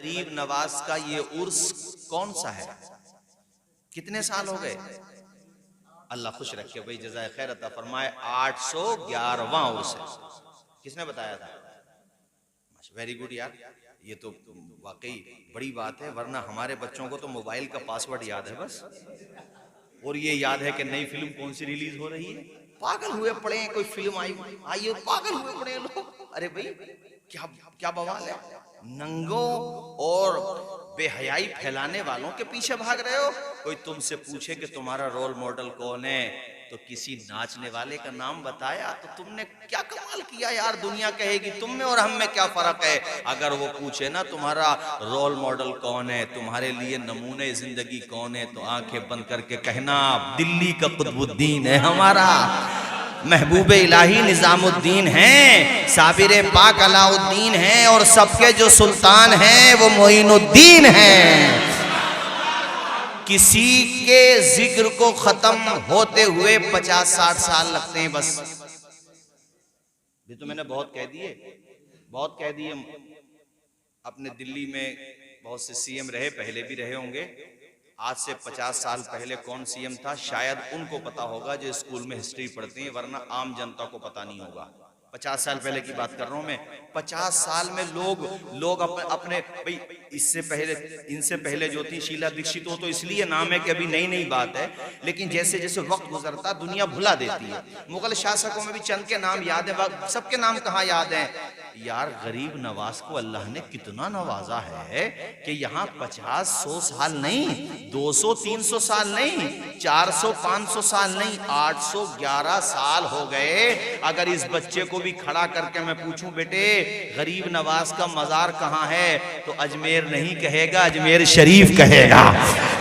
गरीब नवाज का ये उर्स कौन सा है, कितने साल हो गए? अल्लाह खुश रखे भाई, जज़ाए खैर अता फरमाए। 811वां उर्स है। किसने बताया था? वेरी गुड यार, ये तो वाकई बड़ी बात है, वरना हमारे बच्चों को तो मोबाइल का पासवर्ड याद है बस, और ये याद है कि नई फिल्म कौन सी रिलीज हो रही है। पागल हुए पड़े हैं, कोई फिल्म आई है, पागल हुए पड़े हैं लोग। अरे भाई क्या क्या बवाल है, नंगों और बेहयाई फैलाने वालों के पीछे भाग रहे हो। कोई तुमसे पूछे कि तुम्हारा रोल मॉडल कौन है, तो किसी नाचने वाले का नाम बताया तो तुमने क्या कमाल किया यार। दुनिया कहेगी तुम में और हम में क्या फर्क है। अगर वो पूछे ना तुम्हारा रोल मॉडल कौन है, तुम्हारे लिए नमूने जिंदगी कौन है, तो आंखें बंद करके कहना दिल्ली का कुतुबुद्दीन है हमारा, महबूब इलाही निजामुद्दीन है, साबिर पाक अलाउद्दीन है, और सबके जो सुल्तान हैं वो मोइनुद्दीन हैं। किसी के जिक्र को खत्म होते हुए 50-60 साल लगते हैं बस। ये तो मैंने बहुत कह दिए। अपने दिल्ली में बहुत से सीएम रहे, पहले भी रहे होंगे। आज से 50 साल पहले कौन सीएम था शायद उनको पता होगा जो स्कूल में हिस्ट्री पढ़ते हैं, वरना आम जनता को पता नहीं होगा। 50 साल पहले की बात कर रहा हूं मैं। 50 साल में लोग अपने भाई इससे पहले, इनसे पहले जो थी शीला दीक्षित, हो तो इसलिए नाम है कि अभी नई नई बात है, लेकिन जैसे जैसे वक्त गुजरता दुनिया भुला देती है। मुगल शासकों में भी चंद के नाम याद है, सबके नाम कहाँ याद हैं यार। गरीब नवाज को अल्लाह ने कितना नवाजा है कि यहाँ 50-100 साल नहीं, 200-300 साल नहीं, 400-500 साल नहीं, 811 साल हो गए। अगर इस बच्चे को भी खड़ा करके मैं पूछूं बेटे गरीब नवाज का मजार कहाँ है, तो अजमेर नहीं कहेगा, अजमेर शरीफ कहेगा।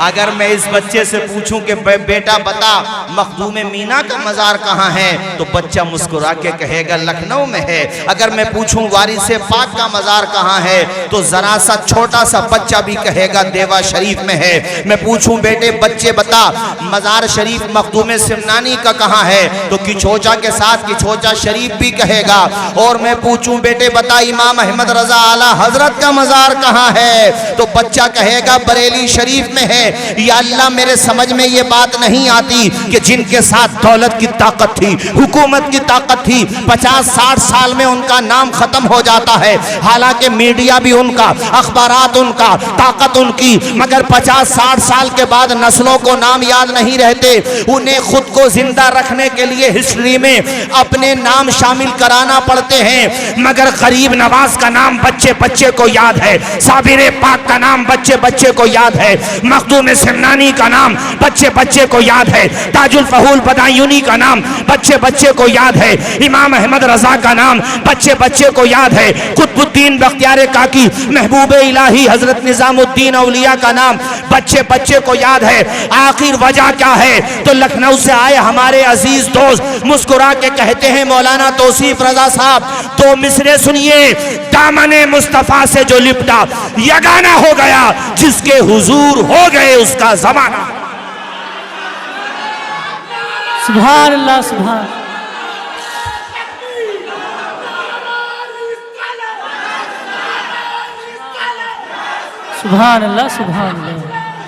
अगर मैं इस बच्चे से पूछूं कि बेटा बता मखदूम मीना का मजार कहाँ है, तो बच्चा मुस्कुरा के कहेगा लखनऊ में है। अगर मैं पूछूं वारिसे पाक का मजार कहाँ है, तो जरा सा छोटा सा बच्चा भी कहेगा देवा शरीफ में है। मैं पूछूं बेटे बच्चे बता मजार शरीफ मखदूम सिमनानी का कहाँ है, तो किचोचा के साथ किचोचा शरीफ भी कहेगा। और मैं पूछूं बेटे बता इमाम अहमद रजा आला हजरत का मजार कहाँ है, तो बच्चा कहेगा बरेली शरीफ में है। या अल्लाह मेरे समझ में ये बात नहीं आती कि जिनके साथ दौलत की ताकत थी, हुकूमत की ताकत थी, 50-60 साल में उनका नाम खत्म हो जाता है। हालांकि मीडिया भी उनका, अखबारात उनका, ताकत उनकी, मगर 50-60 साल के बाद नस्लों को नाम याद नहीं रहते। उन्हें खुद को जिंदा रखने के लिए हिस्ट्री में अपने नाम शामिल कराना पड़ते हैं। मगर गरीब नवाज का नाम बच्चे बच्चे को याद है, साबिर पाक का नाम बच्चे बच्चे को याद है, मखदूम सिमनानी का नाम बच्चे बच्चे को याद है, ताजुल फहूल बदायूनी का नाम बच्चे बच्चे को याद है, इमाम अहमद रजा का नाम बच्चे बच्चे को याद है, कुतुबुद्दीन बख्तियार काकी, महबूब इलाही हजरत निजामुद्दीन औलिया का नाम बच्चे बच्चे को याद है। आखिर वजह क्या है, तो लखनऊ से आए हमारे अजीज दोस्त मुस्कुरा के कहते हैं मौलाना तौसीफ रजा साहब 2 मिसरे सुनिए। दामने मुस्तफा से जो लिपटा यगाना हो गया, जिसके हुजूर हो गए उसका जमाना। सुभान अल्लाह, सुभान सुभान अल्लाह, सुभान अल्लाह।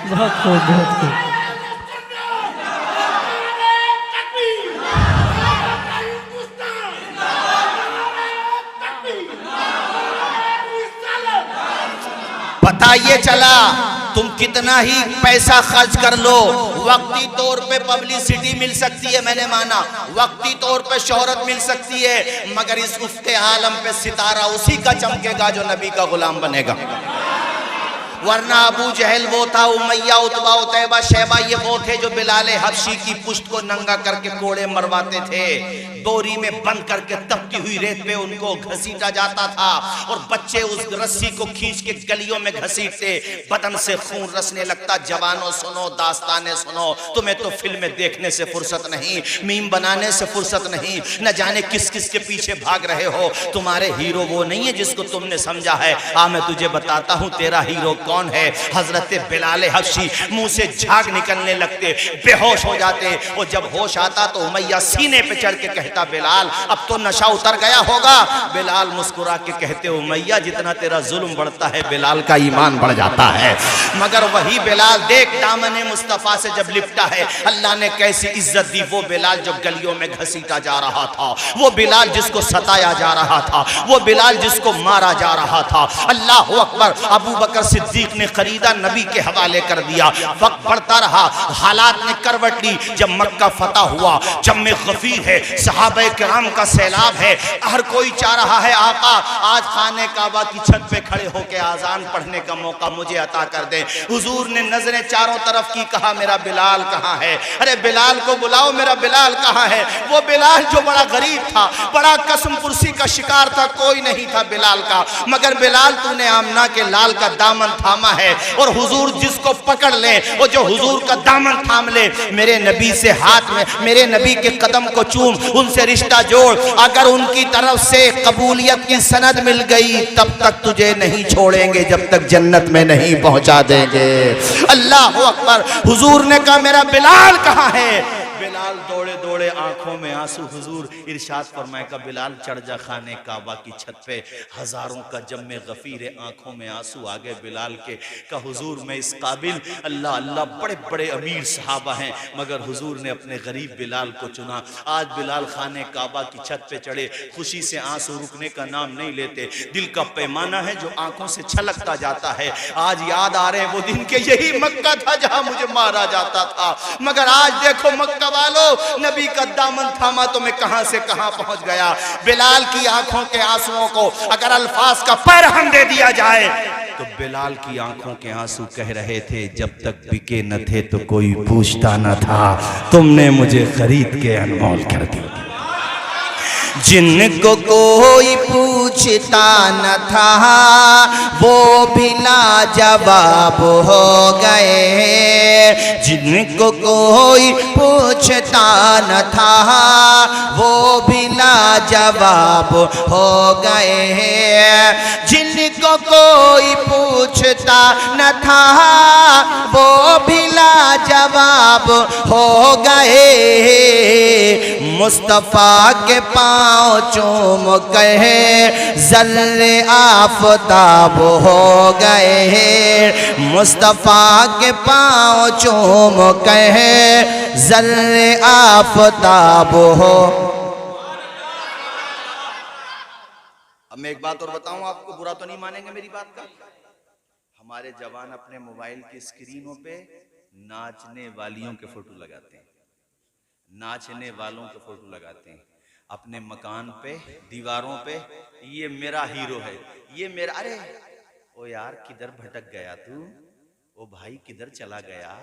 बहुत खूब, बहुत खूब। पता ये चला तुम कितना ही पैसा खर्च कर लो, वक्ती तौर पे पब्लिसिटी मिल सकती है, मैंने माना वक्ती तौर पे शोहरत मिल सकती है, मगर इस उफ्ते आलम पे सितारा उसी का चमकेगा जो नबी का गुलाम बनेगा। वरना अबू जहल वो था, उमैया, उतबा, उतैबा, शैबा ये वो थे जो बिलाले हबशी की पुश्त को नंगा करके कोड़े मरवाते थे। बोरी में बंद करके तपती हुई रेत पे उनको घसीटा जाता था और बच्चे उस रस्सी को खींच के गलियों में घसीटते, बदन से खून रसने लगता। जवानों सुनो, दास्ताने सुनो, तुम्हें तो फिल्में देखने से फुर्सत नहीं, मीम बनाने से फुर्सत नहीं, न जाने किस किस के पीछे भाग रहे हो। तुम्हारे हीरो वो नहीं है जिसको तुमने समझा है। मैं तुझे बताता हूँ तेरा हीरो कौन है। हजरत बिलाल हबशी मुंह से झाग निकलने लगते, बेहोश हो जाते, और जब होश आता तो उमैया सीने पे चढ़ के कहते बेटा बिलाल अब तो नशा उतर गया होगा। बिलाल मुस्कुरा के कहते हो मैया जितना तेरा जुल्म बढ़ता है बिलाल का ईमान बढ़ जाता है। मगर वही बिलाल देख दामने मुस्तफा से जब लिपटा है अल्लाह ने कैसी इज्जत दी। वो बिलाल जब गलियों में घसीटा जा रहा था, वो बिलाल जिसको सताया जा रहा था, वो बिलाल जिसको मारा जा रहा था, अल्लाह अकबर, अबू बकर सिद्दीक ने खरीदा नबी के हवाले कर दिया। वक्त बढ़ता रहा, हालात ने करवट ली। जब मक्का फतह हुआ, जम्मे गफीर है, सहाबे किराम का सैलाब है, हर कोई चाह रहा है आका आज खाने काबा की छत पे खड़े होकर आजान पढ़ने का मौका मुझे अता कर दे। हुजूर ने नजरें चारों तरफ की, कहा मेरा बिलाल कहाँ है? अरे बिलाल को बुलाओ, मेरा बिलाल कहाँ है? वो बिलाल जो बड़ा गरीब था, बड़ा कसम पुरसी का शिकार था, कोई नहीं था बिलाल का, मगर बिलाल तूने आमना के लाल का दामन थामा है। और हुजूर जिसको पकड़ ले, वो जो हुजूर का दामन थाम ले, मेरे नबी से हाथ में, मेरे नबी के कदम को चूम, उनसे रिश्ता जोड़। अगर उनकी तरफ से कबूलियत की सनद मिल गई तब तक तुझे नहीं छोड़ेंगे जब तक जन्नत में नहीं पहुंचा देंगे। अल्लाह अकबर। हुजूर ने कहा मेरा बिलाल कहाँ है? बिलाल दौड़े दौड़े आंखों में आंसू। हुजूर इरशाद फरमाए का बिलाल चढ़ जा खाने काबा की छत पे। हजारों का जम्मे गफीर आंखों में आंसू आ गए बिलाल के। का हुजूर मैं इस काबिल, अल्लाह अल्लाह, बड़े बड़े अमीर सहाबा हैं मगर हुजूर ने अपने गरीब बिलाल को चुना। आज बिलाल खाने काबा की छत पे चढ़े, खुशी से आंसू रुकने का नाम नहीं लेते। दिल का पैमाना है जो आंखों से छलकता जाता है। आज याद आ रहे हैं वो दिन के यही मक्का था जहां मुझे मारा जाता था, मगर आज देखो मक्का वालों, नबी का दामन थामा तो मैं कहां से कहां पहुंच गया। बिलाल की आंखों के आंसुओं को अगर अल्फाज का पैरहन दे दिया जाए तो बिलाल की आंखों के आंसू कह रहे थे जब तक बिके न थे तो कोई पूछता न था, तुमने मुझे खरीद के अनमोल कर दिया। जिनको कोई पूछता न था वो भी लाजवाब हो गए। जिनको कोई पूछता न था वो भी लाजवाब हो गए। जिनको कोई पूछता न था वो भी लाजवाब हो गए। मुस्तफा के पाँव चूम कहे जल्ले आफताब हो गए। मुस्तफा के पाँव चूम कहे जल्ले आफताब हो। अब मैं एक बात और बताऊं आपको, बुरा तो नहीं मानेंगे मेरी बात का। हमारे जवान अपने मोबाइल की स्क्रीनों पे नाचने वालियों के फोटो लगाते हैं, नाचने वालों के फोटो लगाते हैं अपने मकान पे, दीवारों पे। ये मेरा हीरो है, ये मेरा। अरे ओ यार किधर भटक गया तू? ओ भाई किधर चला गया?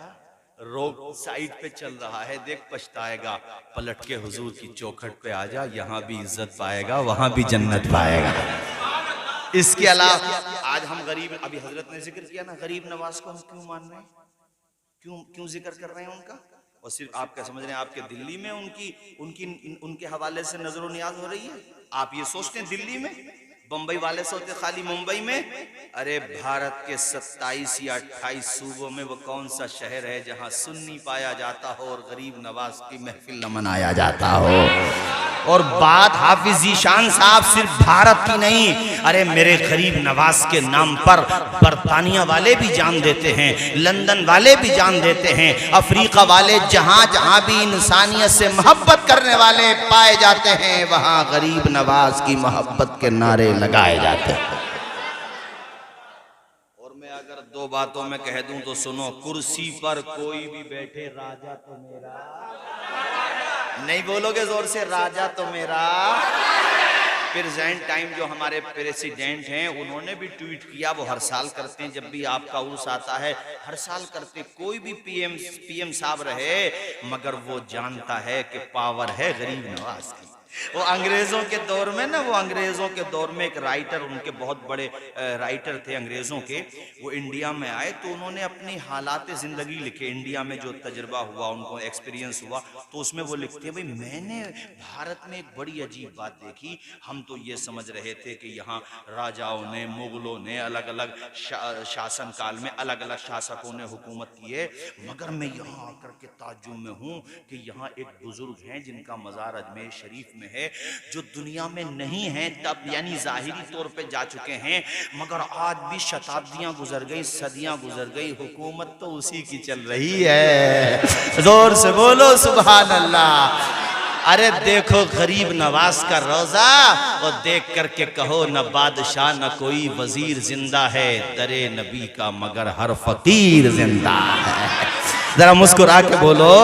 रोड साइड पे चल रहा है, देख पछताएगा। पलट के हुजूर की चौखट पे आ जा, यहाँ भी इज्जत पाएगा वहां भी जन्नत पाएगा। इसके अलावा आज हम गरीब, अभी हजरत ने जिक्र किया ना गरीब नवाज को हम क्यों मान रहे हैं, क्यों जिक्र कर रहे हैं उनका? और सिर्फ आप क्या समझ रहे हैं आपके दिल्ली में उनके हवाले से नजरो नियाज हो रही है? आप ये सोचते हैं दिल्ली में, बंबई वाले सोचते खाली मुंबई में? अरे भारत के 27 या 28 सूबों में वो कौन सा शहर है जहां सुन्नी पाया जाता हो और गरीब नवाज की महफिल न मनाया जाता हो? और बात हाफिज जीशान साहब सिर्फ भारत की नहीं, अरे मेरे गरीब नवाज के नाम पर बरतानिया वाले भी जान देते हैं, लंदन वाले भी जान देते हैं, अफ्रीका वाले, जहां जहां भी इंसानियत से मोहब्बत करने वाले पाए जाते हैं वहां गरीब नवाज की मोहब्बत के नारे लगाए जाते हैं। और मैं अगर दो बातों में कह दूं तो सुनो, कुर्सी पर कोई भी बैठे राजा तो मेरा, नहीं बोलोगे जोर से, राजा तो मेरा। प्रेजेंट टाइम जो हमारे प्रेसिडेंट हैं उन्होंने भी ट्वीट किया, वो हर साल करते हैं जब भी आपका उर्स आता है, हर साल करते, कोई भी पीएम साहब रहे मगर वो जानता है कि पावर है गरीब नवाज की। वो अंग्रेजों के दौर में ना, वो अंग्रेजों के दौर में एक राइटर, उनके बहुत बड़े राइटर थे अंग्रेजों के, वो इंडिया में आए तो उन्होंने अपनी हालात जिंदगी लिखे, इंडिया में जो तजुर्बा हुआ, उनको एक्सपीरियंस हुआ, तो उसमें वो लिखते हैं भाई मैंने भारत में एक बड़ी अजीब बात देखी। हम तो ये समझ रहे थे कि यहाँ राजाओं ने, मुगलों ने, अलग अलग शासन काल में अलग अलग शासकों ने हुकूमत की है, मगर मैं यहाँ आकर के ताज्जुब में हूँ कि यहाँ एक बुजुर्ग हैं जिनका मज़ार अजमेर शरीफ में में है, जो दुनिया में नहीं है तब यानी जाहिरी तौर पे जा चुके हैं, मगर आज भी शताब्दियां गुजर गई, सदियां गुजर गई, हुकूमत तो उसी की चल रही है। जोर से बोलो सुभान अल्लाह। अरे देखो गरीब नवाज का रोजा और देख करके कहो न बादशाह न कोई वजीर जिंदा है, दरे नबी का मगर हर फकीर जिंदा है। जरा मुस्कुरा के बोलो।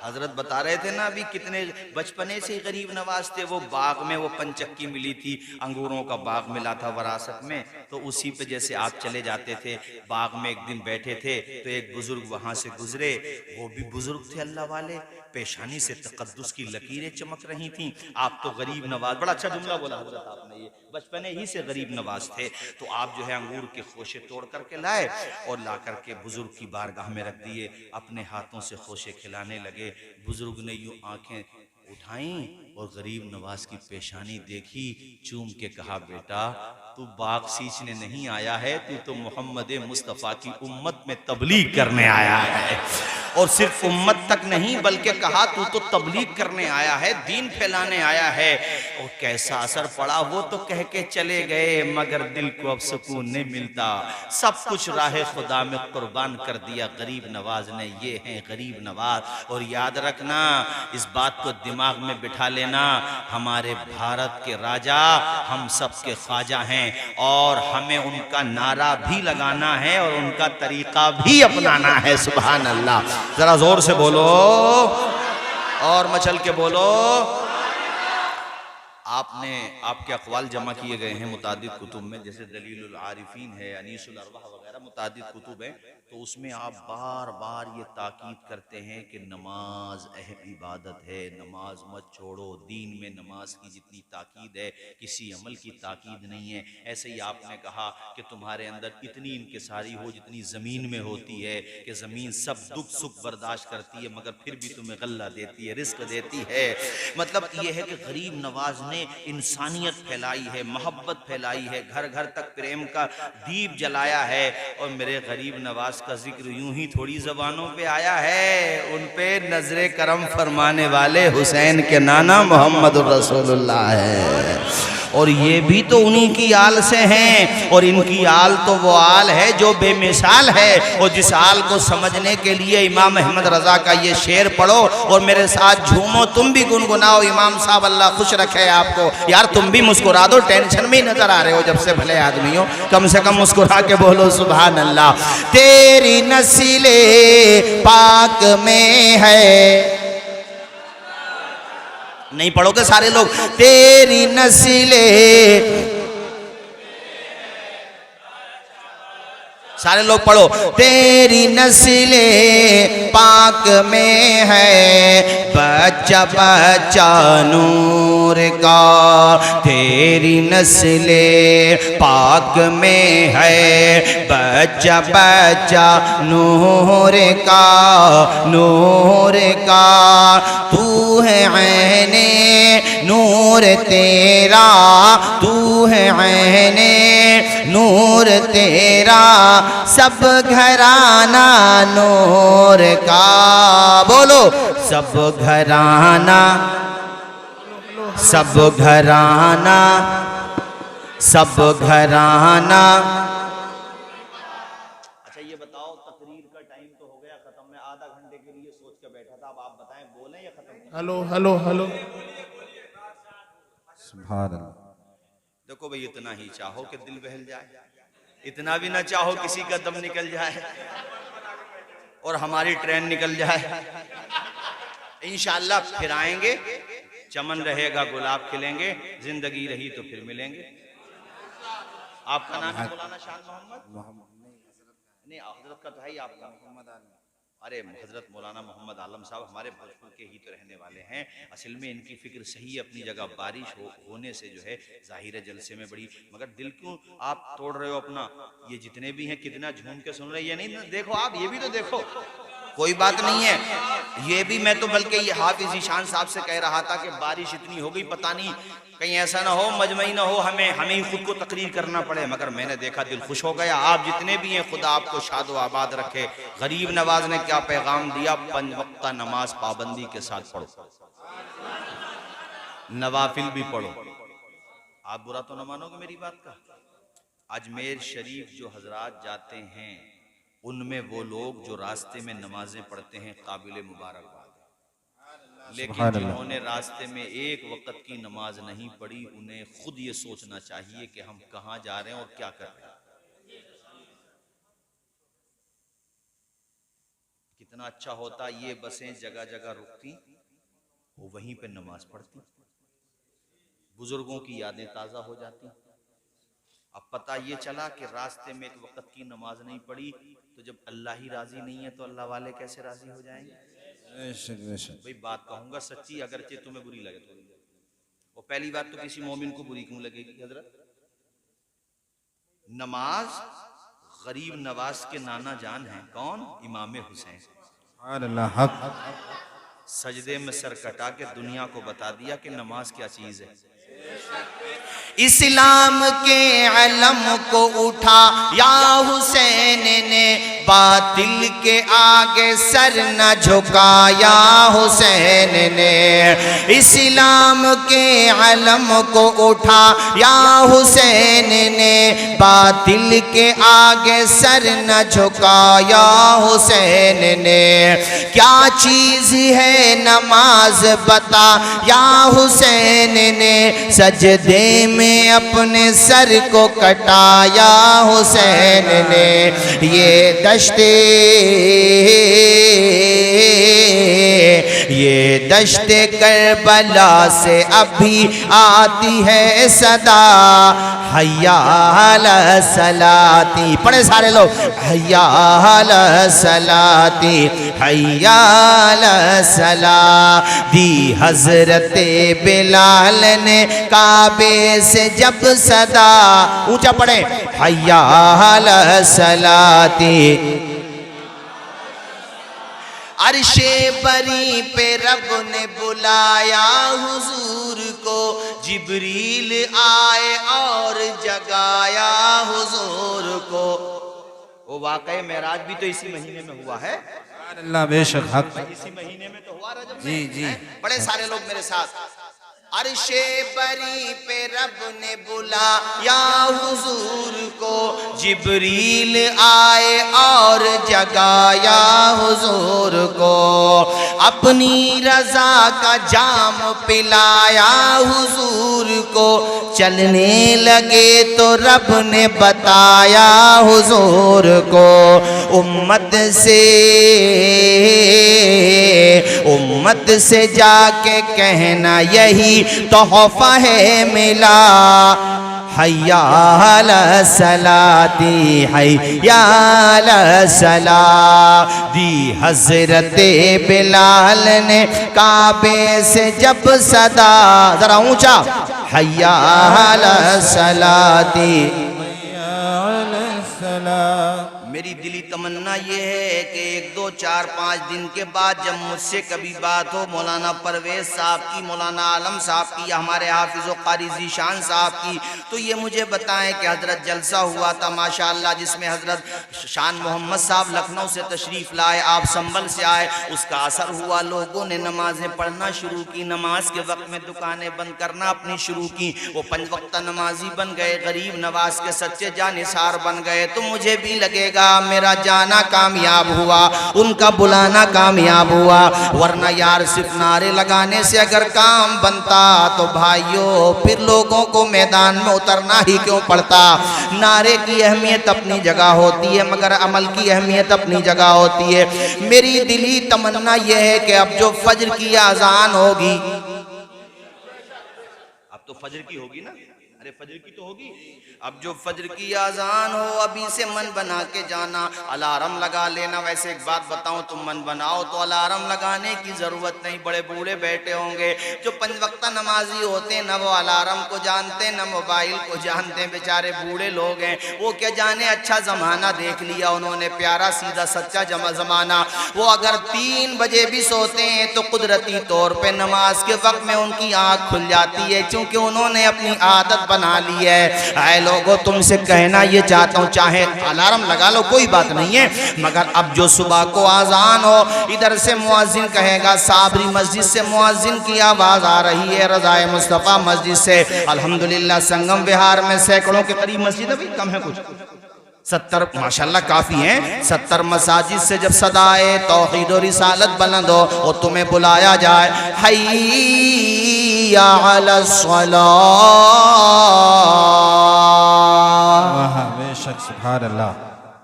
हजरत बता रहे थे ना अभी कितने बचपने से गरीब नवाज थे। वो बाग में वो पंचक्की मिली थी, अंगूरों का बाग मिला था वरासत में, तो उसी पे जैसे आप चले जाते थे बाग में, एक दिन बैठे थे तो एक बुजुर्ग वहां से गुजरे, वो भी बुजुर्ग थे अल्लाह वाले, पेशानी से तकद्दुस की लकीरें चमक रही थी। आप तो गरीब नवाज, बड़ा अच्छा जुमला बोला हजरत आपने, ये बचपने ही से गरीब नवाज थे। तो आप जो है अंगूर के खोशे तोड़ करके लाए और ला करके बुजुर्ग की बारगाह में रख दिए, अपने हाथों से खोशे खिलाने लगे। बुजुर्ग ने यूं आंखें उठाई और गरीब नवाज की पेशानी देखी, चूम के कहा, बेटा तू बाग सींचने नहीं आया है, तू तो मोहम्मद मुस्तफ़ा की उम्मत में तबलीग करने आया है। और सिर्फ उम्मत तक नहीं बल्कि कहा तू तो तबलीग करने आया है, दीन फैलाने आया है। और कैसा असर पड़ा, वो तो कह के चले गए मगर दिल को अब सुकून नहीं मिलता, सब कुछ राह खुदा में कुर्बान कर दिया गरीब नवाज ने। ये हैं गरीब नवाज। और याद रखना, इस बात को दिमाग में बिठा लेना, हमारे भारत के राजा हम सब के ख्वाजा हैं और हमें उनका नारा भी लगाना है और उनका तरीका भी अपनाना है। सुभान अल्लाह। जरा जोर से बोलो और मचल के बोलो। आपने आपके अक़वाल जमा किए गए हैं मुतादिद कुतुब में, जैसे दलीलुल आरिफीन है, अनीसुल अरवाह वगैरह मुतादिद कुतुब हैं, तो उसमें आप बार बार ये ताकीद करते हैं कि नमाज अहम इबादत है, नमाज मत छोड़ो। दीन में नमाज की जितनी ताकीद है किसी अमल की ताकीद नहीं है। ऐसे ही आपने कहा कि तुम्हारे अंदर इतनी इनकिसारी हो जितनी ज़मीन में होती है, कि ज़मीन सब दुख सुख बर्दाश्त करती है मगर फिर भी तुम्हें गल्ला देती है, रिस्क देती है। मतलब ये है कि गरीब नवाज ने इंसानियत फैलाई है, मोहब्बत फैलाई है, घर घर तक प्रेम का दीप जलाया है। और मेरे गरीब नवाज का जिक्र यूं ही थोड़ी जबानों पे आया है, उन पे नजरे करम फरमाने वाले हुसैन के नाना मोहम्मद रसूलुल्लाह है। और ये भी तो उन्हीं की आल से हैं, और इनकी आल तो वो आल है जो बेमिसाल है। और जिस आल को समझने के लिए इमाम अहमद रजा का ये शेर पढ़ो और मेरे साथ झूमो, तुम भी गुनगुनाओ। इमाम साहब अल्लाह खुश रखे आपको। यार तुम भी मुस्कुरा दो, टेंशन में ही नजर आ रहे हो जब से भले आदमी हो, कम से कम मुस्कुरा के बोलो सुभान अल्लाह। तेरी नस्ले पाक में है, नहीं पढ़ोगे सारे लोग, तेरी नस्ले, सारे लोग पढ़ो, तेरी नस्ले पाक में है, बच्चा बच्चा नूर का। तेरी नस्ले पाक में है, बच्चा बच्चा नूर का, नूर का। तू है ऐने नूर तेरा, तू है ऐने नूर तेरा, सब घराना नूर का। बोलो सब घराना, सब घराना, सब घराना। अच्छा ये बताओ, तकरीर का टाइम तो हो गया खत्म, मैं आधा घंटे के लिए सोच के बैठा था, अब आप बताएं बोलें या खत्म? Hello hello hello. सुभान अल्लाह। देखो भाई, इतना ही चाहो कि दिल बहल जाए, इतना भी ना चाहो किसी का दम निकल जाए और हमारी ट्रेन निकल जाए। इंशाअल्लाह फिर आएंगे, चमन रहेगा, गुलाब खिलेंगे, जिंदगी रही तो फिर मिलेंगे। आपका नाम है मौलाना शान मोहम्मद? नहीं, हजरत का तो है ही आपका मोहम्मद आलम। अरे हजरत मौलाना मोहम्मद आलम साहब हमारे भोजपुर के ही तो रहने वाले हैं। असल में इनकी फिक्र सही है अपनी जगह, बारिश होने से जो है जाहिर है जलसे में बड़ी, मगर दिल क्यों आप तोड़ रहे हो अपना? ये जितने भी हैं कितना झूम के सुन रहे हैं, ये नहीं देखो आप, ये भी तो देखो, कोई बात नहीं है। ये भी मैं तो बल्कि ये हाफिज ईशान साहब से कह रहा था कि बारिश इतनी हो गई, पता नहीं कहीं ऐसा ना हो मजमई ना हो, हमें ही खुद को तकरीर करना पड़े, मगर मैंने देखा दिल खुश हो गया। आप जितने भी हैं खुदा आपको शाद व आबाद रखे। गरीब नवाज ने क्या पैगाम दिया? 5 वक्त नमाज पाबंदी के साथ पढ़ो। नवाफिल भी पढ़ो। आप बुरा तो न मानोगे मेरी बात का। अजमेर शरीफ जो हजरात जाते हैं उनमें वो लोग जो रास्ते में नमाजें पढ़ते हैं काबिल मुबारकबाद है। लेकिन जिन्होंने रास्ते में एक वक्त की नमाज नहीं पढ़ी उन्हें खुद ये सोचना चाहिए कि हम कहाँ जा रहे हैं और क्या कर रहे हैं। कितना अच्छा होता ये बसें जगह जगह रुकती, वो वहीं पे नमाज पढ़ती, बुजुर्गों की यादें ताज़ा हो जाती। अब पता ये चला कि रास्ते में एक वक्त की नमाज नहीं पढ़ी, तो जब अल्लाह ही राजी नहीं है तो अल्लाह वाले कैसे राजी हो जाएंगे। भाई बात कहूंगा सच्ची, अगरचे तुम्हें बुरी लगे थोड़ी। वो पहली बात तो किसी मोमिन को बुरी क्यों लगेगी हजरत। नमाज गरीब नवाज के नाना जान हैं, कौन? इमाम हुसैन। सजदे में सर कटा के दुनिया को बता दिया कि नमाज क्या चीज है। इस्लाम के अलम को उठा या हुसैन ने, बातिल के आगे सर न झुकाया हुसैन ने। इस्लाम के अलम को उठा या हुसैन ने, बातिल के आगे सर न झुकाया हुसैन ने। क्या चीज है नमाज बता या हुसैन ने, सजदे में अपने सर को कटाया हुसैन ने। ये दश्ते करबला से अभी आती है सदा, हय्या अला सलाती। पढ़े सारे लोग, हय्या अला सलाती, हय्या अला सला। दी हजरत बिलाल ने काबे से जब सदा, ऊंचा पढ़े, हय्या अला सलाती। अर्शे बरी पे रब ने बुलाया हुजूर को, जिब्रील आए और जगाया हुजूर को। वो वाकई मेराज भी तो इसी महीने में हुआ है। अल्लाह बेशक हक, इसी महीने में तो हुआ रजब जी में। जी। बड़े सारे लोग मेरे साथ। अर्शे बरी पे रब ने बुलाया हुजूर को, जिब्रील आए और जगाया हुजूर को। अपनी रजा का जाम पिलाया हुजूर को, चलने लगे तो रब ने बताया हुजूर को। उम्मत से जाके कहना यही तोहफा है मिला, हय्या अला सलाती, हय्या अला सला। दी हजरत बिलाल ने काबे से जब सदा, जरा ऊंचा, हय्या अला सलाती। मेरी दिली तमन्ना ये है कि 1, 2, 4, 5 दिन के बाद जब मुझसे कभी बात हो मौलाना परवेज साहब की, मौलाना आलम साहब की, या हमारे हाफिज़ कारी ज़ीशान साहब की, तो ये मुझे बताएं कि हजरत जलसा हुआ था माशाअल्लाह, जिसमें हजरत शान मोहम्मद साहब लखनऊ से तशरीफ़ लाए, आप संभल से आए, उसका असर हुआ। लोगों ने नमाजें पढ़ना शुरू की, नमाज के वक्त में दुकानें बंद करना अपनी शुरू की। वो 5 वक्त नमाजी बन गए, गरीब नवाज के सच्चे जानिसार बन गए। तो मुझे भी लगेगा मेरा जाना कामयाब हुआ, उनका बुलाना कामयाब हुआ। वरना यार सिर्फ नारे लगाने से अगर काम बनता तो भाइयों फिर लोगों को मैदान में उतरना ही क्यों पड़ता। नारे की अहमियत अपनी जगह होती है, मगर अमल की अहमियत अपनी जगह होती है। मेरी दिली तमन्ना यह है कि अब जो फजर की अजान होगी, अब तो फजर की होगी ना, अरे फजर की तो होगी। अब जो फजर की आजान हो अभी से मन बना के जाना, अलार्म लगा लेना। वैसे एक बात बताऊं, तुम मन बनाओ तो अलार्म लगाने की जरूरत नहीं। बड़े बूढ़े बैठे होंगे जो 5 वक्त नमाजी होते हैं, न वो अलार्म को जानते न मोबाइल को जानते, बेचारे बूढ़े लोग हैं। वो क्या जाने अच्छा जमाना देख लिया उन्होंने, प्यारा सीधा सच्चा जमाना। वो अगर 3 बजे भी सोते हैं तो कुदरती तौर पर नमाज के वक्त में उनकी आँख खुल जाती है, क्योंकि उन्होंने अपनी आदत बना ली है। ऐ लोगों, तुमसे कहना ये चाहता हूँ, चाहे अलार्म लगा लो कोई बात नहीं है, मगर अब जो सुबह को आजान हो, इधर से मुअज्जिन कहेगा साबरी मस्जिद से मुअज्जिन की आवाज आ रही है, रज़ाए मुस्तफ़ा मस्जिद से। अल्हम्दुलिल्लाह संगम विहार में सैकड़ों के करीब मस्जिद, अभी कम है कुछ 70 माशाल्लाह काफी हैं। 70 मसाजिद से जब सदाए तौहीद और रिसालत बुलंद हो और तुम्हें बुलाया जाए, हय्या अलस सलाह, बेशक सुभान अल्लाह।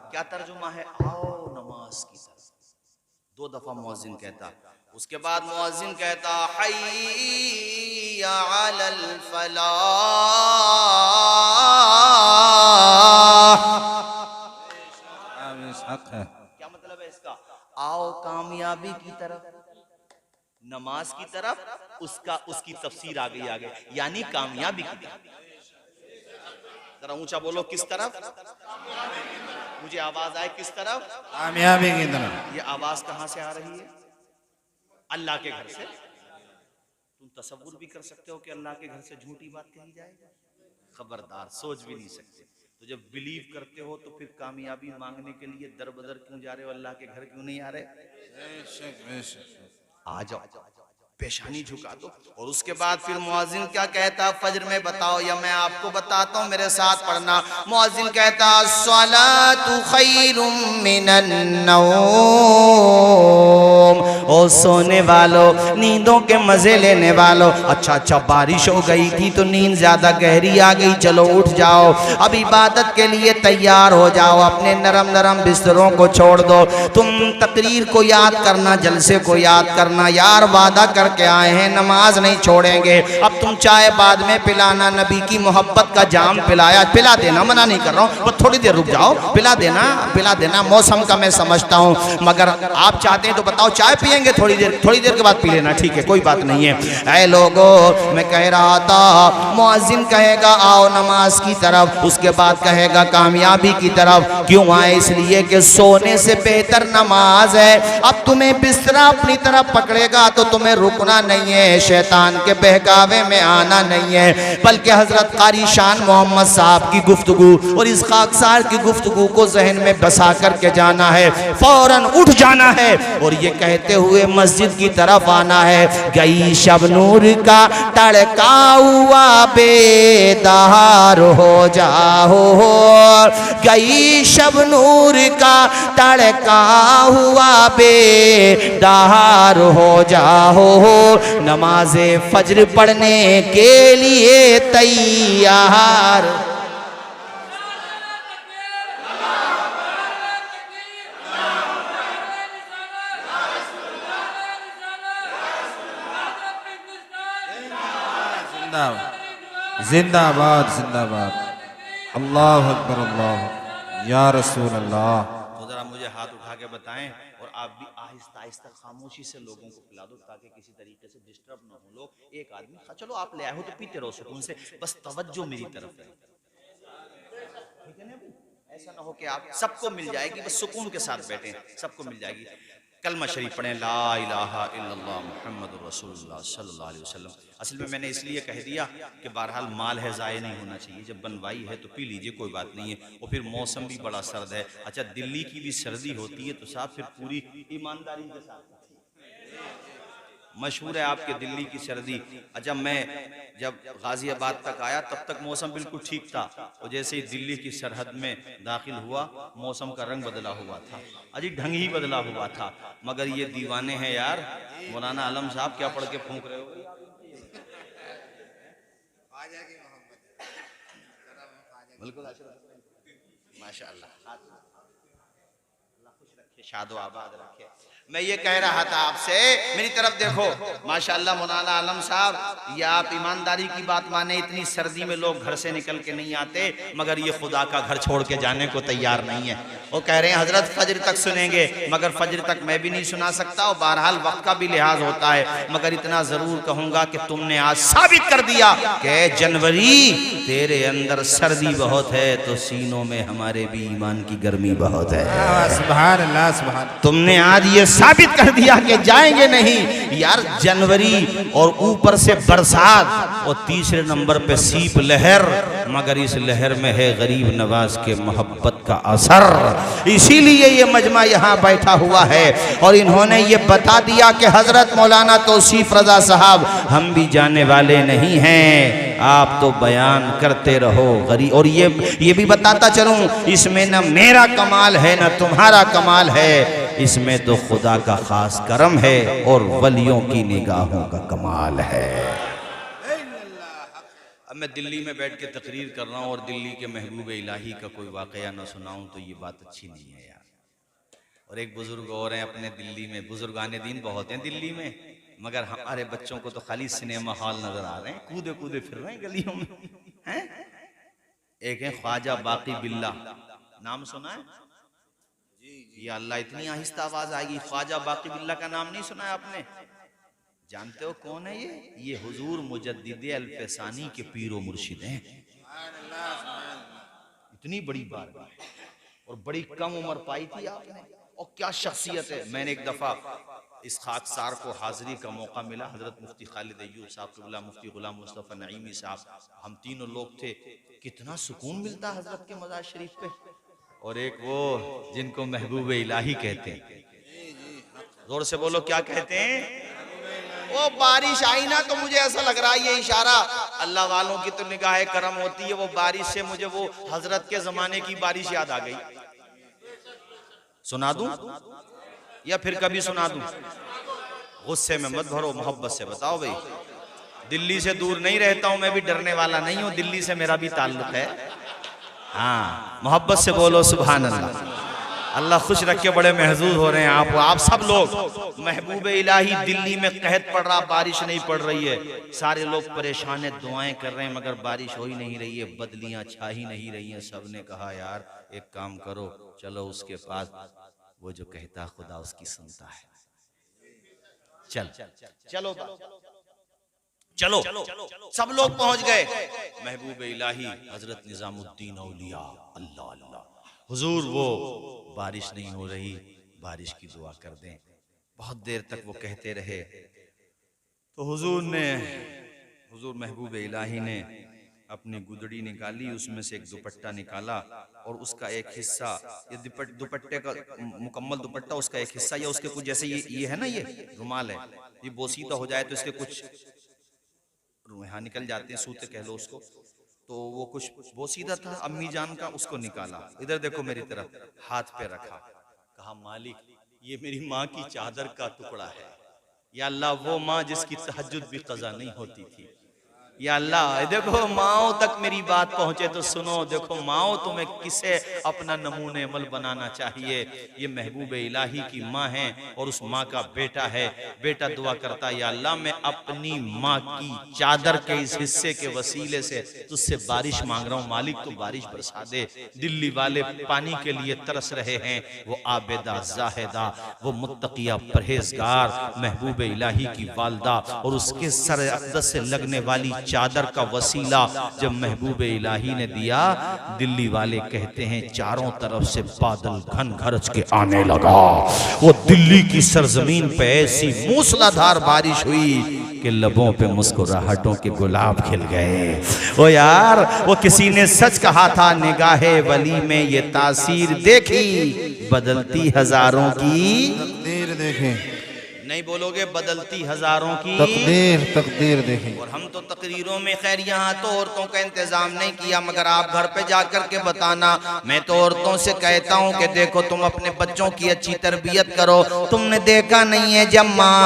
क्या तर्जुमा है? आओ नमाज की तरफ। 2 दफा मुअज्जिन कहता, उसके बाद मुअज्जिन कहता हय्या अलल फलाह। हक है। क्या मतलब है इसका? आओ कामयाबी की तरफ, नमाज की तरफ, उसकी तफसीर आ गई आगे, यानी कामयाबी की तरफ। जरा ऊंचा बोलो, किस तरफ? मुझे आवाज आए, किस तरफ? कामयाबी की तरफ। ये आवाज कहां से आ रही है? अल्लाह के घर से। तुम तसव्वुर भी कर सकते हो कि अल्लाह के घर से झूठी बात कही जाए? खबरदार, सोच भी नहीं सकते। तो जब बिलीव करते हो तो फिर कामयाबी मांगने के लिए दर बदर क्यों जा रहे हो? अल्लाह के घर क्यों नहीं आ रहे? आ जाओ, पेशानी झुका दो। और उसके बाद फिर मुअज्जिन क्या कहता, फजर में बताओ या मैं आपको बताता हूँ, मेरे साथ पढ़ना। मुअज्जिन कहता अस्सलातु खैरुम मिनन नौम, ओ सोने वालों, नींदों के मजे लेने वालों। अच्छा बारिश हो गई थी तो नींद ज्यादा गहरी आ गई, चलो उठ जाओ, अब इबादत के लिए तैयार हो जाओ, अपने नरम नरम बिस्तरों को छोड़ दो। तुम तकरीर को याद करना, जलसे को याद करना, यार वादा करके आए हैं नमाज नहीं छोड़ेंगे। अब तुम चाय बाद में पिलाना, नबी की मोहब्बत का जाम पिलाया, पिला देना, मना नहीं कर रहा हूँ, बस थोड़ी देर रुक जाओ, पिला देना, मौसम का मैं समझता हूँ, मगर आप चाहते हैं तो बताओ चाय पियेंगे थोड़ी देर के बाद पी लेना, ठीक है कोई बात नहीं है। ऐ लोगों, मैं कह रहा था, मुअज्जिन कहेगा आओ नमाज की तरफ, उसके बाद कहेगा कामयाबी की तरफ। क्यों आए? इसलिए कि सोने से बेहतर नमाज है। अब तुम्हें बिस्तरा अपनी तरफ पकड़ेगा तो तुम्हें रुकना नहीं है, शैतान के बहकावे में आना नहीं है, बल्कि हजरत कारी शान मोहम्मद साहब की गुफ्तगू और इस खाकसार की गुफ्तगू को जहन में बसा करके जाना है, फौरन उठ जाना है और ये कहते हुए मस्जिद की तरफ आना है। गई शब नूर का तड़का हुआ बेदार हो जाओ, गई शब नूर का तड़का हुआ बेदार हो जाओ, नमाज़े फज्र पढ़ने के लिए तैयार। जिंदाबाद जिंदाबाद, अल्लाह अकबर, अल्लाह या रसूल अल्लाह। तो जरा मुझे हाथ उठा के बताएं, और आप भी आहिस्ता आहिस्ता खामोशी से लोगों को पिला दो ताकि किसी तरीके से डिस्टर्ब ना हो लोग। एक आदमी, चलो आप ले आए हो तो पीते रहो सुकून से, बस तवज्जो मेरी तरफ है, ठीक है ना? ऐसा ना हो कि आप सबको मिल जाएगी, बस सुकून के साथ बैठे, सबको मिल जाएगी। कलमा शरीफ पढ़ें, ला इलाहा इल्लल्लाह मुहम्मदुर रसूलुल्लाह सल्लल्लाहु अलैहि वसल्लम। असल में मैंने इसलिए कह दिया कि बहरहाल माल है, ज़ाया नहीं होना चाहिए, जब बनवाई है तो पी लीजिए, कोई बात नहीं है। और फिर मौसम भी बड़ा सर्द है। अच्छा, दिल्ली की भी सर्दी होती है तो साहब फिर पूरी ईमानदारी के साथ, मशहूर है आपके दिल्ली की सर्दी। अच्छा, मैं जब गाजियाबाद तक आया तब तक मौसम बिल्कुल ठीक था, और जैसे ही दिल्ली की सरहद में दाखिल हुआ मौसम का रंग बदला हुआ था, अजी ढंग ही बदला हुआ था। मगर ये दीवाने हैं यार। मौलाना आलम साहब क्या पढ़ के फूंक रहे हो? बिल्कुल माशाअल्लाह, खुश रखे, शादो आबाद रखे। मैं ये कह रहा था आपसे, मेरी तरफ देखो, माशाअल्लाह मौलाना आलम साहब, ये आप ईमानदारी की बात माने, इतनी सर्दी में लोग घर से निकल के नहीं आते, मगर ये खुदा का घर छोड़ के जाने को तैयार नहीं है। वो कह रहे हैं हजरत फजर तक सुनेंगे, मगर फजर तक मैं भी नहीं सुना सकता, और बहरहाल वक्त का भी लिहाज होता है। मगर इतना जरूर कहूंगा कि तुमने आज साबित कर दिया कि जनवरी तेरे अंदर सर्दी बहुत है तो सीनों में हमारे भी ईमान की गर्मी बहुत है। सुभान अल्लाह सुभान। तुमने आज ये साबित कर दिया कि जाएंगे नहीं यार। जनवरी और ऊपर से बरसात और तीसरे नंबर पे सीप लहर, मगर इस लहर में है गरीब नवाज के मोहब्बत का असर। इसीलिए ये मजमा यहाँ बैठा हुआ है और इन्होंने ये बता दिया कि हजरत मौलाना तौसीफ रजा साहब हम भी जाने वाले नहीं हैं, आप तो बयान करते रहो गरीब। और ये भी बताता चलूं, इसमें न मेरा कमाल है न तुम्हारा कमाल है, इसमें तो खुदा का खास करम है और वलियों की निगाहों का कमाल है। अब मैं दिल्ली में बैठ के तकरीर कर रहा हूँ और दिल्ली के महबूब इलाही का कोई वाकया न सुनाऊं तो ये बात अच्छी नहीं है यार। और एक बुजुर्ग और हैं अपने दिल्ली में, बुजुर्गाने दीन बहुत हैं दिल्ली में, मगर हमारे बच्चों को तो खाली सिनेमा हॉल नजर आ रहे हैं, कूदे कूदे फिर रहे हैं गलियों में हैं? एक है ख्वाजा बाकी बिल्ला, नाम सुना है? ये अल्लाह इतनी आहिस्ता आवाज आएगी, ख्वाजा बाकी बिल्ला का नाम नहीं सुना है आपने? जानते हो कौन है ये हुजूर मुजद्दिद अल्फसानी के पीरो मुर्शिद हैं। इतनी बड़ी बात और बड़ी कम उम्र पाई थी आपने, और क्या शख्सियत है। मैंने एक दफा इस खाकसार को हाजिरी का मौका मिला, हजरत मुफ्ती खालिद अय्यूब साहब, मुफ्ती गुलाम मुस्तफ़ा नईमी साहब, हम तीनों लोग थे। कितना सुकून मिलता हजरत के मज़ार शरीफ पे। और एक वो जिनको महबूब इलाही कहते हैं, जोर से बोलो क्या कहते हैं? वो बारिश आई ना तो मुझे ऐसा लग रहा है ये इशारा, अल्लाह वालों की तो निगाह करम होती है। वो बारिश से मुझे वो हजरत के जमाने की बारिश याद आ गई। सुना दूं या फिर कभी सुना दूं? गुस्से में मत भरो, मोहब्बत से बताओ भाई। दिल्ली से दूर नहीं रहता हूं, मैं भी डरने वाला नहीं हूं, दिल्ली से मेरा भी ताल्लुक है। हाँ, मोहब्बत से बोलो सुभान अल्लाह। अल्लाह खुश रखे, बड़े महजूज हो रहे हैं आप सब लोग। महबूब इलाही दिल्ली में कहत पड़ रहा, बारिश नहीं पड़ रही है, सारे लोग परेशान है, दुआएं कर रहे हैं, मगर बारिश हो ही नहीं रही है, बदलियां छा ही नहीं रही हैं। सबने कहा यार एक काम करो, चलो उसके पास, वो जो कहता खुदा उसकी सुनता है। चलो चलो सब लोग पहुंच गए। महबूब इलाही हजरत निजामुद्दीन औलिया, अल्लाह अल्लाह, हुजूर वो बारिश नहीं हो रही, बारिश की दुआ कर दें। बहुत देर तक वो कहते रहे तो हुजूर महबूब इलाही ने अपनी गुदड़ी निकाली, उसमें से एक दुपट्टा निकाला और उसका एक हिस्सा, ये दुपट्टे का मुकम्मल दुपट्टा, उसका एक हिस्सा या उसके कुछ जैसे ये है ना, ये रुमाल है, ये बोसीदा हो जाए तो इसके कुछ यहाँ निकल जाते हैं, सूते कह लो उसको, तो वो कुछ बोसीदा था अम्मी जान का, उसको निकाला, इधर देखो मेरी तरफ, हाथ पे रखा, कहा मालिक ये मेरी माँ की चादर का टुकड़ा है, या अल्लाह वो माँ जिसकी तहज्जुद भी कज़ा नहीं होती थी, या अल्लाह देखो माओ तक मेरी बात पहुंचे तो सुनो, देखो माओ तुम्हें किसे अपना नमूने अमल बनाना चाहिए। ये महबूब इलाही की माँ है और उस माँ का बेटा है। बेटा दुआ करता है या अल्लाह मैं अपनी माँ की चादर के इस हिस्से के वसीले से तुझसे बारिश मांग रहा हूँ, मालिक तो बारिश बरसा दे। दिल्ली वाले पानी के लिए तरस रहे हैं, वो आबेदा जाहिदा, वो मुत्तकिया परहेजगार महबूब इलाही की वालदा और उसके सर अक़दस से लगने वाली चादर का वसीला जब महबूब इलाही ने दिया, दिल्ली वाले कहते हैं चारों तरफ से बादल घन गरज के आने लगा। वो दिल्ली की सरजमीन पे ऐसी मूसलाधार बारिश हुई कि लबों पे मुस्कुराहटों के गुलाब खिल गए। ओ यार, वो किसी ने सच कहा था, निगाहे वली में ये तासीर देखी, बदलती हजारों की तकदीर देखें। नहीं बोलोगे? बदलती हजारों की तकदीर देखें। और हम तो तकरीरों में, खैर यहाँ तो औरतों का इंतजाम नहीं किया, मगर आप घर पे जाकर के बताना। मैं तो औरतों से कहता हूँ कि देखो तुम अपने बच्चों की अच्छी तरबियत करो। तुमने देखा नहीं है जब माँ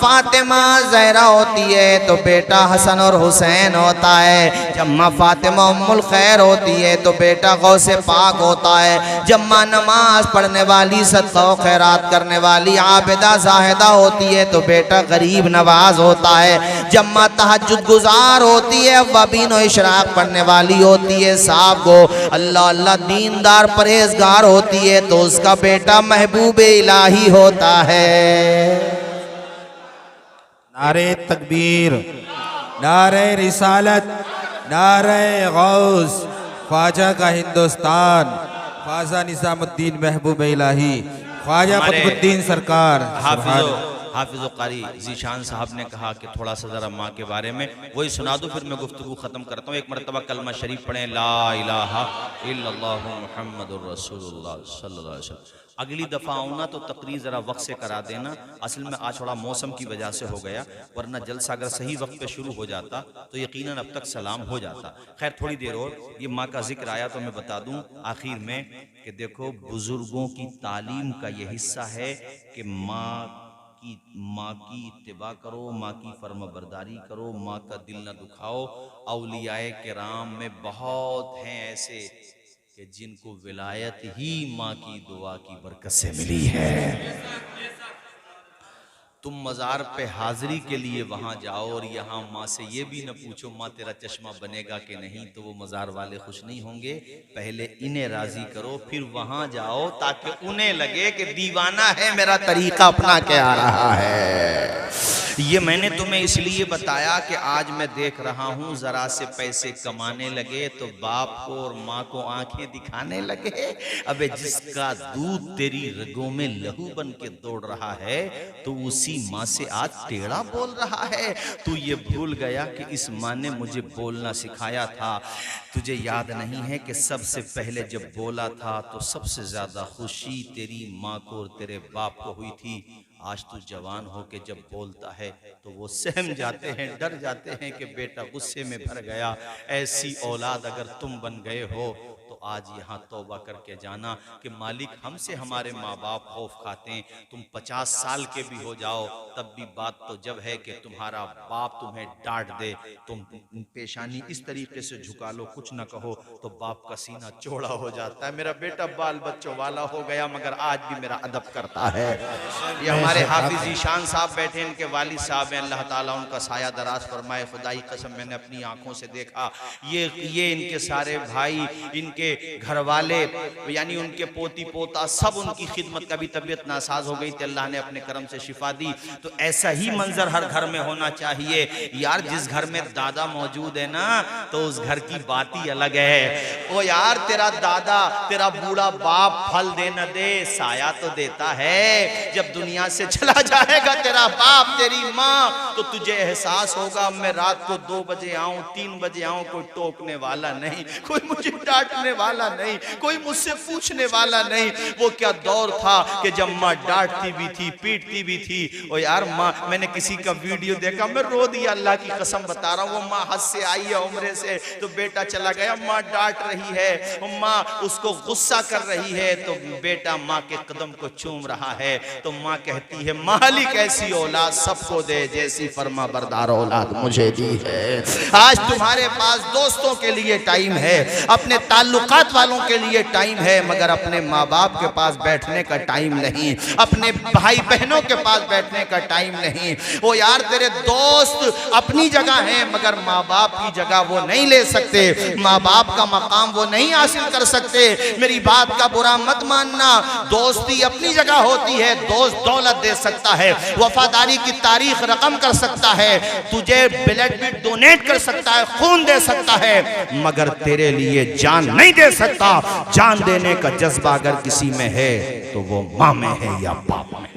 फातिमा ज़हरा होती है तो बेटा हसन और हुसैन होता है, जब माँ फातिमा उम्मुल खैर होती है तो बेटा गौसे पाक होता है, जब माँ नमाज पढ़ने वाली, सदका व खैरात करने वाली, आबिदा जाहिदा होती है तो बेटा गरीब नवाज होता है, जब माँ तहज्जुद गुजार होती है, अव्वाबीन और इशराक पढ़ने वाली होती है, साहब को अल्लाह अल्लाह दीनदार परहेजगार होती है तो उसका बेटा महबूब इलाही होता है। नारे तकबीर, नारे रिसालत, नारे गौस, ख्वाजा का हिंदुस्तान, ख्वाजा निजामुद्दीन महबूब इलाही। ख्वाजा कुतुबुद्दीन सरकार हाफिज़ कारी ज़ीशान साहब ने कहा कि थोड़ा सा ज़रा माँ के बारे में वही सुना दो, फिर मैं गुफ्तगू ख़त्म करता हूँ। एक मरतबा कलमा शरीफ पढ़ें, ला इलाहा इल्लल्लाहु मुहम्मदुर रसूलुल्लाह सल्लल्लाहु अलैहि वसल्लम। अगली दफ़ा आऊँ ना तो तकरीर ज़रा वक्त से करा देना। असल में आज थोड़ा मौसम की वजह से हो गया, वरना जलसा अगर सही वक्त पे शुरू हो जाता तो यकीनन अब तक सलाम हो जाता। खैर थोड़ी देर और ये माँ का जिक्र आया तो मैं बता दूँ आखिर में कि देखो बुज़ुर्गों की तालीम का ये हिस्सा है कि माँ की इत्तिबा करो, माँ की फर्माबरदारी करो, माँ का दिल न दुखाओ। औलियाए किराम में बहुत हैं ऐसे कि जिनको विलायत ही माँ की दुआ की बरकत से मिली है। तुम मज़ार पे हाजिरी के लिए वहाँ जाओ और यहाँ माँ से ये भी न पूछो माँ तेरा चश्मा बनेगा कि नहीं, तो वो मज़ार वाले खुश नहीं होंगे। पहले इन्हें राज़ी करो फिर वहाँ जाओ, ताकि उन्हें लगे कि दीवाना है मेरा तरीका अपना के आ रहा है। ये मैंने तुम्हें इसलिए बताया कि आज मैं देख रहा हूँ ज़रा से पैसे कमाने लगे तो बाप को और माँ को आंखें दिखाने लगे। अबे जिसका दूध तेरी रगों में लहू बन के दौड़ रहा है तो उसी माँ से आज टेढ़ा बोल रहा है। तू ये भूल गया कि इस माँ ने मुझे बोलना सिखाया था। तुझे याद नहीं है कि सबसे पहले जब बोला था तो सबसे ज्यादा खुशी तेरी माँ को और तेरे बाप को हुई थी। आज तू जवान हो के जब बोलता है तो वो सहम जाते हैं, डर जाते हैं कि बेटा गुस्से में भर गया। ऐसी औलाद अगर तुम बन गए हो तो आज यहाँ तौबा करके जाना कि मालिक हमसे हमारे माँ बाप खौफ खाते हैं। तुम 50 साल के भी हो जाओ तब भी बात तो जब है कि तुम्हारा बाप तुम्हें डांट दे, तुम पेशानी इस तरीके से झुका लो, कुछ ना कहो तो बाप का सीना चौड़ा हो जाता है। मेरा बेटा बाल बच्चों वाला हो गया मगर आज भी मेरा अदब करता है। ये हमारे हाफिज ईशान साहब बैठे, इनके वालिद साहब हैं, अल्लाह ताला उनका साया दराज फरमाए। खुदाई कसम मैंने अपनी आंखों से देखा ये इनके सारे भाई, इनके घर वाले यानी उनके पोती पोता सब उनकी खिदमत का भी तबीयत नासाज हो गई थी, अल्लाह ने अपने करम से शिफा दी। तो ऐसा ही मंजर हर घर में होना चाहिए यार। जिस घर में दादा मौजूद है ना तो उस घर की बात ही अलग है। ओ यार तेरा दादा तेरा बूढ़ा बाप फल दे न दे साया तो देता है। जब दुनिया से चला जाएगा तेरा बाप तेरी माँ तो तुझे एहसास होगा मैं रात को 2 बजे आऊं 3 बजे आऊं कोई टोकने वाला नहीं, कोई मुझे डांटने वाला नहीं, कोई मुझसे पूछने वाला नहीं। वो क्या दौर था कि जब माँ डांटती भी थी पीटती भी थी। ओ यार माँ, मैंने किसी का वीडियो देखा मैं रो दिया, अल्लाह की कसम बता रहा हूँ। वो माँ हज से आई है उम्रे से तो बेटा चला गया, माँ डांट रही है, माँ उसको गुस्सा कर रही है तो बेटा माँ के कदम को चूम रहा है। तो माँ कहती है मालिक ऐसी औलाद सबको दे जैसी फर्मा बरदार औलाद मुझे दी है। आज तुम्हारे पास दोस्तों के लिए टाइम है, अपने ताल्लुकात वालों के लिए टाइम है, मगर अपने माँ बाप के पास बैठने का टाइम नहीं, अपने भाई बहनों के पास बैठने का टाइम नहीं। वो यार तेरे दोस्त अपनी जगह हैं मगर माँ बाप की जगह वो नहीं ले सकते, माँ बाप का मकाम वो नहीं हासिल कर सकते। मेरी बात का बुरा मत मानना, दोस्ती अपनी जगह होती है। दोस्त दौलत दे सकता है, वफादारी की तारीख रकम कर सकता है, तुझे ब्लड भी डोनेट कर सकता है, खून दे सकता है, मगर तेरे लिए जान नहीं दे सकता। जान देने का जज्बा अगर किसी में है तो वो माँ में है या बाप में।